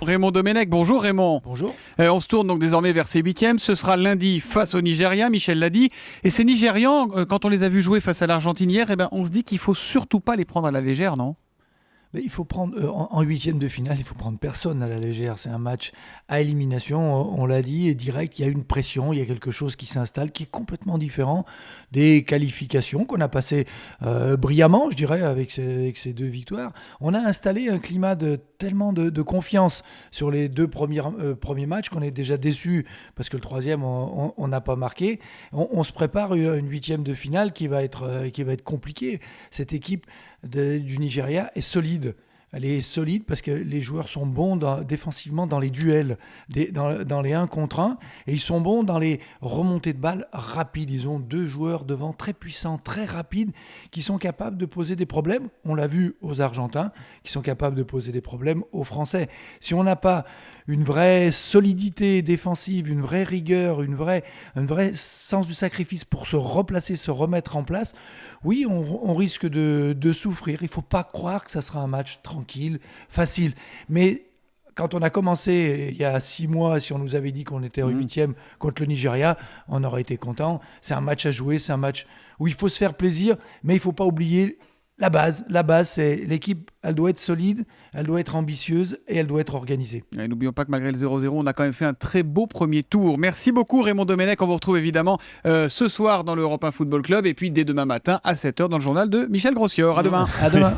Raymond Domenech, bonjour Raymond. Bonjour. On se tourne donc désormais vers ces huitièmes. Ce sera lundi face au Nigeria, Michel l'a dit. Et ces Nigérians, quand on les a vus jouer face à l'Argentine hier, on se dit qu'il ne faut surtout pas les prendre à la légère, non ? Mais il faut prendre en huitième de finale, il faut prendre personne à la légère. C'est un match à élimination, on l'a dit, et direct. Il y a une pression, il y a quelque chose qui s'installe, qui est complètement différent des qualifications qu'on a passées brillamment, je dirais, avec ces deux victoires. On a installé un climat tellement de confiance sur les deux premiers matchs qu'on est déjà déçu parce que le troisième, on n'a pas marqué. On se prépare une huitième de finale qui va être compliquée. Cette équipe du Nigeria est solide. Elle est solide parce que les joueurs sont bons défensivement dans les duels, dans les 1 contre 1, et ils sont bons dans les remontées de balles rapides. Ils ont deux joueurs devant très puissants, très rapides, qui sont capables de poser des problèmes. On l'a vu aux Argentins, qui sont capables de poser des problèmes aux Français. Si on n'a pas une vraie solidité défensive, une vraie rigueur, un vrai sens du sacrifice pour se replacer, se remettre en place, oui, on risque de souffrir. Il ne faut pas croire que ça sera un match tranquille, facile. Mais quand on a commencé il y a 6 mois, si on nous avait dit qu'on était en huitième contre le Nigeria, on aurait été content. C'est un match à jouer, c'est un match où il faut se faire plaisir, mais il ne faut pas oublier la base. La base, c'est l'équipe, elle doit être solide, elle doit être ambitieuse et elle doit être organisée. Et n'oublions pas que malgré le 0-0, on a quand même fait un très beau premier tour. Merci beaucoup Raymond Domenech. On vous retrouve évidemment ce soir dans le Europe 1 Football Club et puis dès demain matin à 7h dans le journal de Michel Grossior. À demain. À demain.